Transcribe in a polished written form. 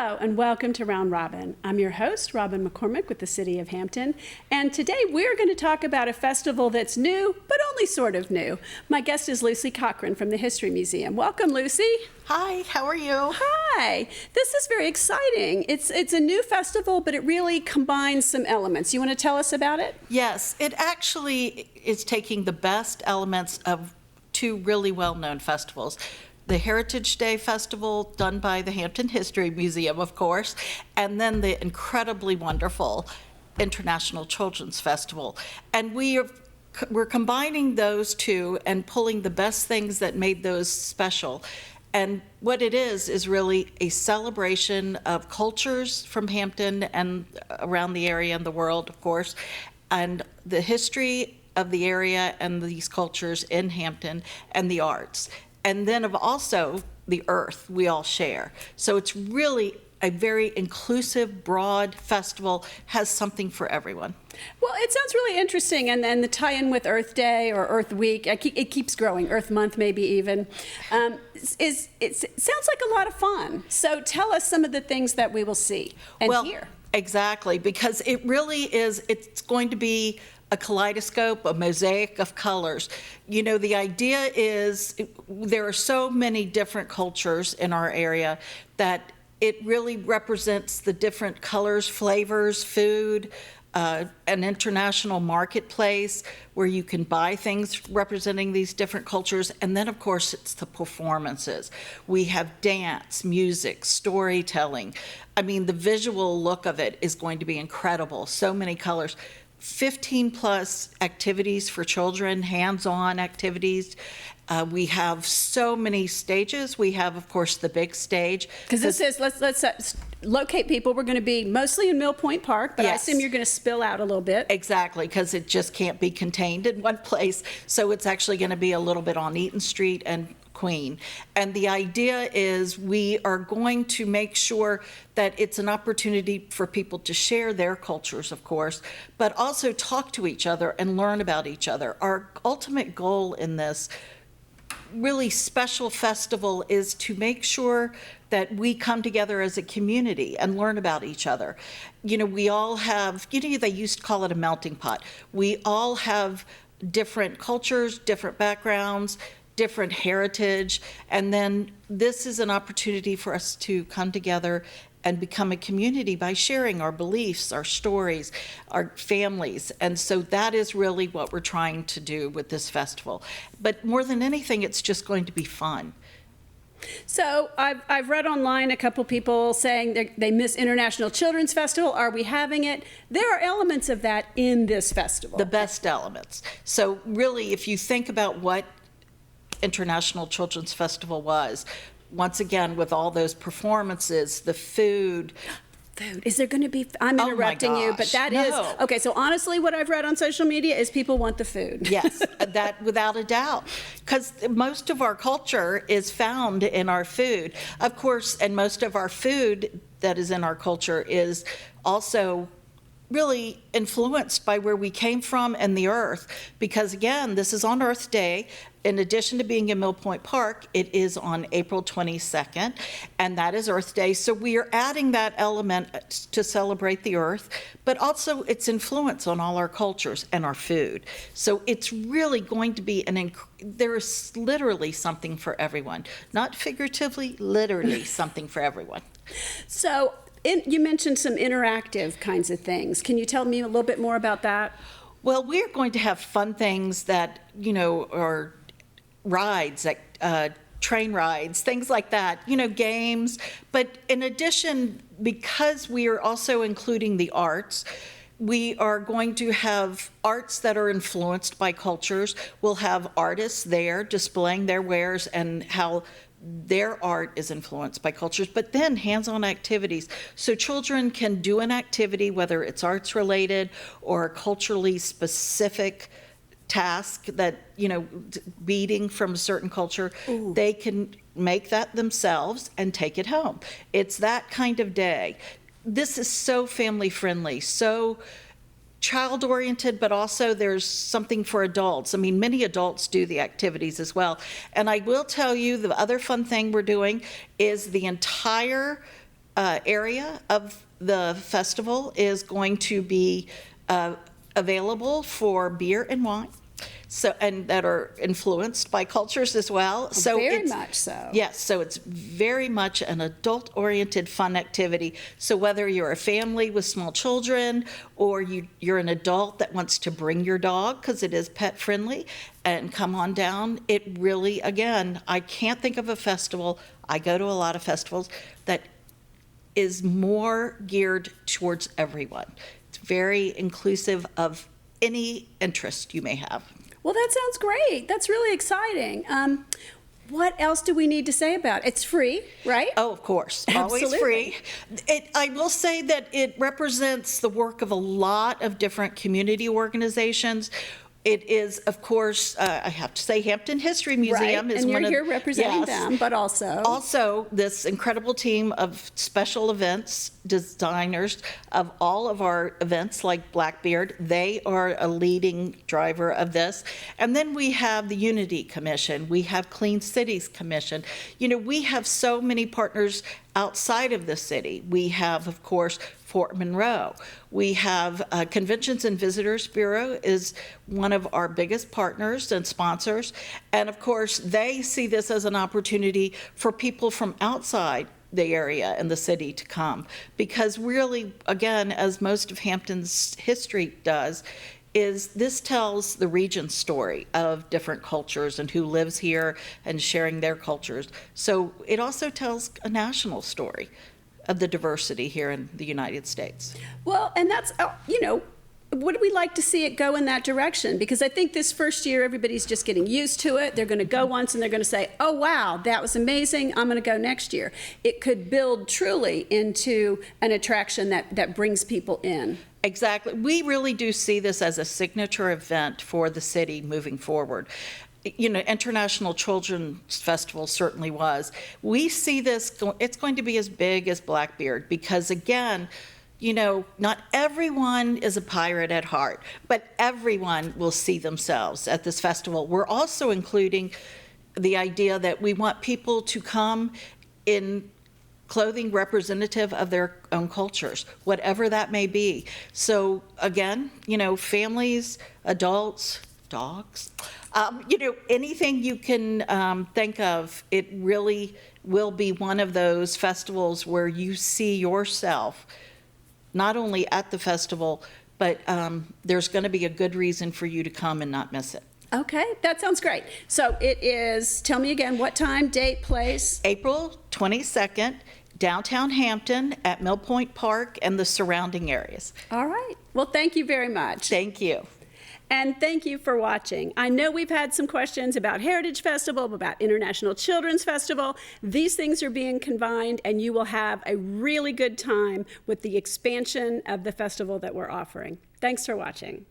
Hello and welcome to Round Robin. I'm your host, Robin McCormick with the City of Hampton, and today we're going to talk about a festival that's new, but only sort of new. My guest is Luci Cochran from the History Museum. Welcome, Luci. Hi, how are you? Hi. This is very exciting. It's a new festival, but it really combines some elements. You want to tell us about it? Yes, it actually is taking the best elements of two really well-known festivals. The Heritage Day Festival, done by the Hampton History Museum, of course, and then the incredibly wonderful International Children's Festival. And we're combining those two and pulling the best things that made those special. And what it is really a celebration of cultures from Hampton and around the area and the world, of course, and the history of the area and these cultures in Hampton and the arts. And then of also the earth we all share. So it's really a very inclusive, broad festival, has something for everyone. Well, it sounds really interesting, and then the tie-in with Earth Day or Earth Week, it keeps growing, Earth Month maybe even, it sounds like a lot of fun. So tell us some of the things that we will see and hear. Exactly, because it really is, it's going to be a kaleidoscope, a mosaic of colors. You know, the idea is there are so many different cultures in our area that it really represents the different colors, flavors, food, an international marketplace where you can buy things representing these different cultures. And then, of course, it's the performances. We have dance, music, storytelling. I mean, the visual look of it is going to be incredible. So many colors. 15 plus activities for children, hands-on activities. We have so many stages. We have, of course, the big stage. Because this is, let's locate people. We're going to be mostly in Mill Point Park, but Yes. I assume you're going to spill out a little bit. Exactly, because it just can't be contained in one place. So it's actually going to be a little bit on Eaton Street and Queen. And the idea is we are going to make sure that it's an opportunity for people to share their cultures, of course, but also talk to each other and learn about each other. Our ultimate goal in this really special festival is to make sure that we come together as a community and learn about each other. You know, we all have, they used to call it a melting pot. We all have different cultures, different backgrounds, different heritage, and then this is an opportunity for us to come together and become a community by sharing our beliefs, our stories, our families. And so that is really what we're trying to do with this festival. But more than anything, it's just going to be fun. So I've read online a couple people saying they miss International Children's Festival. Are we having it? There are elements of that in this festival. The best elements. So really, if you think about what International Children's Festival was, once again, with all those performances, the food. Is there going to be, I'm interrupting you, but that is, okay, so honestly what I've read on social media is people want the food. Yes, that without a doubt, because most of our culture is found in our food. Of course, and most of our food that is in our culture is also really influenced by where we came from and the earth, because again, this is on Earth Day. In addition to being in Mill Point Park, it is on April 22nd, and that is Earth Day. So we are adding that element to celebrate the earth, but also its influence on all our cultures and our food. So it's really going to be there is literally something for everyone. Not figuratively, literally something for everyone. So you mentioned some interactive kinds of things. Can you tell me a little bit more about that? Well, we're going to have fun things that, are rides, like train rides, things like that, games. But in addition, because we are also including the arts, we are going to have arts that are influenced by cultures. We'll have artists there displaying their wares and how their art is influenced by cultures, but then hands-on activities. So children can do an activity, whether it's arts related or a culturally specific task that, beading from a certain culture. Ooh. They can make that themselves and take it home. It's that kind of day. This is so family friendly, so child-oriented, but also there's something for adults. I mean, many adults do the activities as well. And I will tell you, the other fun thing we're doing is the entire area of the festival is going to be available for beer and wine. So, and that are influenced by cultures as well. So Very it's, much so. Yes, so it's very much an adult-oriented fun activity. So whether you're a family with small children or you're an adult that wants to bring your dog, because it is pet-friendly, and come on down, it really, again, I can't think of a festival, I go to a lot of festivals, that is more geared towards everyone. It's very inclusive of any interest you may have. Well, that sounds great. That's really exciting. What else do we need to say about it? It's free, right? Oh, of course, always Absolutely. free. I will say that it represents the work of a lot of different community organizations. It is, of course, I have to say, Hampton History Museum Right, is and one you're of here representing them, but also this incredible team of special events designers of all of our events, like Blackbeard. They are a leading driver of this. And then we have the Unity Commission. We have Clean Cities Commission. You know, we have so many partners outside of the city. We have, of course, Fort Monroe. We have Conventions and Visitors Bureau is one of our biggest partners and sponsors. And of course, they see this as an opportunity for people from outside the area and the city to come. Because really, again, as most of Hampton's history does, is this tells the region's story of different cultures and who lives here and sharing their cultures. So it also tells a national story of the diversity here in the United States. well, and that's, would we like to see it go in that direction? Because I think this first year, everybody's just getting used to it. They're going to go once and they're going to say, oh, wow, that was amazing. I'm going to go next year. It could build truly into an attraction that brings people in. Exactly. We really do see this as a signature event for the city moving forward. You know, International Children's Festival certainly was. We see this, it's going to be as big as Blackbeard because, again, you know, not everyone is a pirate at heart, but everyone will see themselves at this festival. We're also including the idea that we want people to come in clothing representative of their own cultures, whatever that may be. So again, you know, families, adults, dogs, anything you can think of, it really will be one of those festivals where you see yourself not only at the festival, but there's going to be a good reason for you to come and not miss it. Okay, that sounds great. So it is, tell me again, what time, date, place? April 22nd, downtown Hampton at Mill Point Park and the surrounding areas. All right. Well, thank you very much. Thank you. And thank you for watching. I know we've had some questions about Heritage Festival, about International Children's Festival. These things are being combined, and you will have a really good time with the expansion of the festival that we're offering. Thanks for watching.